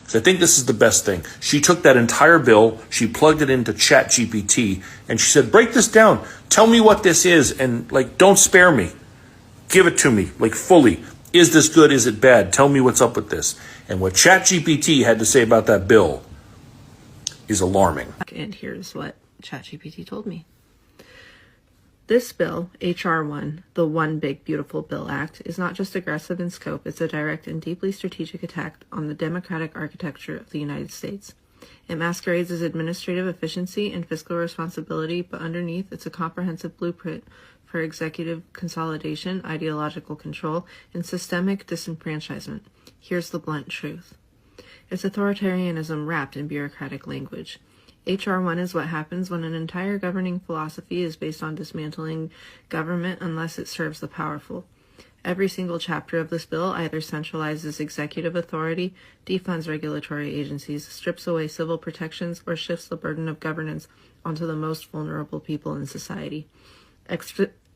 So I think this is the best thing. She took that entire bill, she plugged it into ChatGPT, and she said, break this down. Tell me what this is, and like, don't spare me. Give it to me, like fully. Is this good? Is it bad? Tell me what's up with this. And what ChatGPT had to say about that bill is alarming. And here's what ChatGPT told me. This bill, H.R. 1, the One Big Beautiful Bill Act, is not just aggressive in scope, it's a direct and deeply strategic attack on the democratic architecture of the United States. It masquerades as administrative efficiency and fiscal responsibility, but underneath it's a comprehensive blueprint for executive consolidation, ideological control, and systemic disenfranchisement. Here's the blunt truth. It's authoritarianism wrapped in bureaucratic language. H.R. 1 is what happens when an entire governing philosophy is based on dismantling government unless it serves the powerful. Every single chapter of this bill either centralizes executive authority, defunds regulatory agencies, strips away civil protections, or shifts the burden of governance onto the most vulnerable people in society.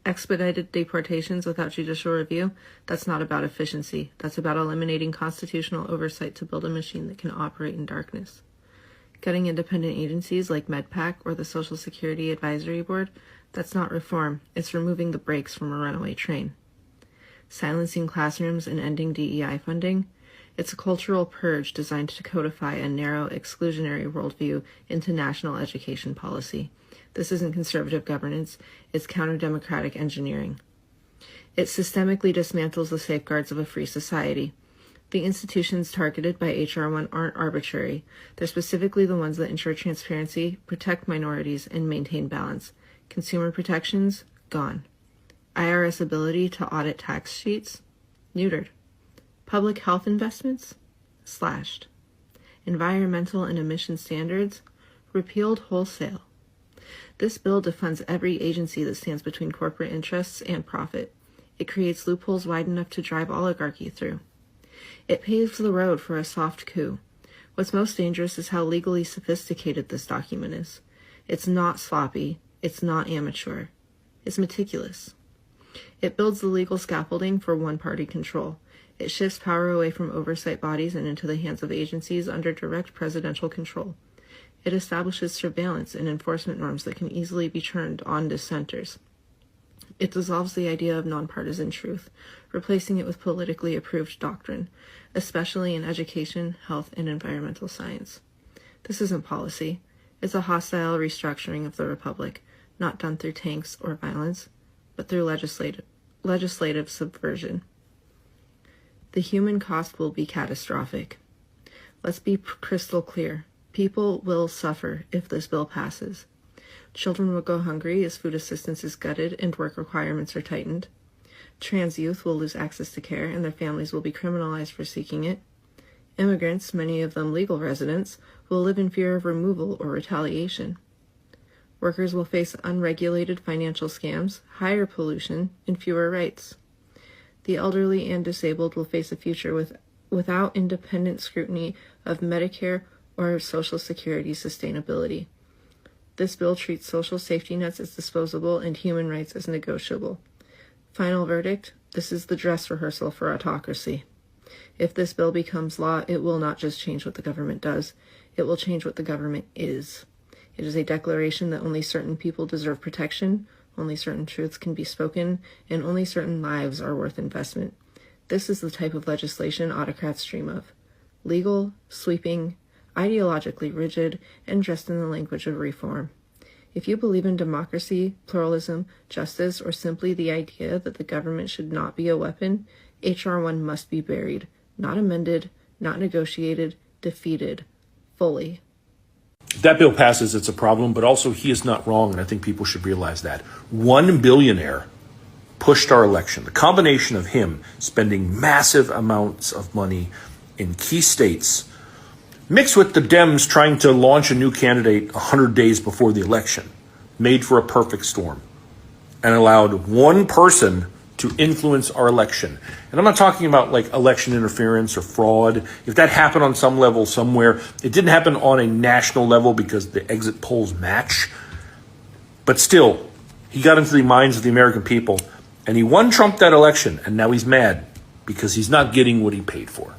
Expedited deportations without judicial review, that's not about efficiency. That's about eliminating constitutional oversight to build a machine that can operate in darkness. Cutting independent agencies like MedPAC or the Social Security Advisory Board, that's not reform. It's removing the brakes from a runaway train. Silencing classrooms and ending DEI funding, it's a cultural purge designed to codify a narrow, exclusionary worldview into national education policy. This isn't conservative governance, it's counter-democratic engineering. It systemically dismantles the safeguards of a free society. The institutions targeted by H.R. 1 aren't arbitrary. They're specifically the ones that ensure transparency, protect minorities, and maintain balance. Consumer protections? Gone. IRS ability to audit tax sheets? Neutered. Public health investments? Slashed. Environmental and emission standards? Repealed wholesale. This bill defunds every agency that stands between corporate interests and profit. It creates loopholes wide enough to drive oligarchy through. It paves the road for a soft coup. What's most dangerous is how legally sophisticated this document is. It's not sloppy. It's not amateur. It's meticulous. It builds the legal scaffolding for one-party control. It shifts power away from oversight bodies and into the hands of agencies under direct presidential control. It establishes surveillance and enforcement norms that can easily be turned on dissenters. It dissolves the idea of nonpartisan truth, replacing it with politically approved doctrine, especially in education, health, and environmental science. This isn't policy. It's a hostile restructuring of the republic, not done through tanks or violence, but through legislative subversion. The human cost will be catastrophic. Let's be crystal clear. People will suffer if this bill passes. Children will go hungry as food assistance is gutted and work requirements are tightened. Trans youth will lose access to care and their families will be criminalized for seeking it. Immigrants, many of them legal residents, will live in fear of removal or retaliation. Workers will face unregulated financial scams, higher pollution, and fewer rights. The elderly and disabled will face a future without independent scrutiny of Medicare or Social Security sustainability. This bill treats social safety nets as disposable and human rights as negotiable. Final verdict, this is the dress rehearsal for autocracy. If this bill becomes law, it will not just change what the government does, it will change what the government is. It is a declaration that only certain people deserve protection, only certain truths can be spoken, and only certain lives are worth investment. This is the type of legislation autocrats dream of. Legal, sweeping, ideologically rigid, and dressed in the language of reform. If you believe in democracy, pluralism, justice, or simply the idea that the government should not be a weapon, H.R. 1 must be buried, not amended, not negotiated, defeated, fully. If that bill passes, it's a problem, but also he is not wrong, and I think people should realize that. One billionaire pushed our election. The combination of him spending massive amounts of money in key states mixed with the Dems trying to launch a new candidate 100 days before the election, made for a perfect storm and allowed one person to influence our election. And I'm not talking about like election interference or fraud. If that happened on some level somewhere, it didn't happen on a national level because the exit polls match. But still, he got into the minds of the American people and he won Trump that election. And now he's mad because he's not getting what he paid for.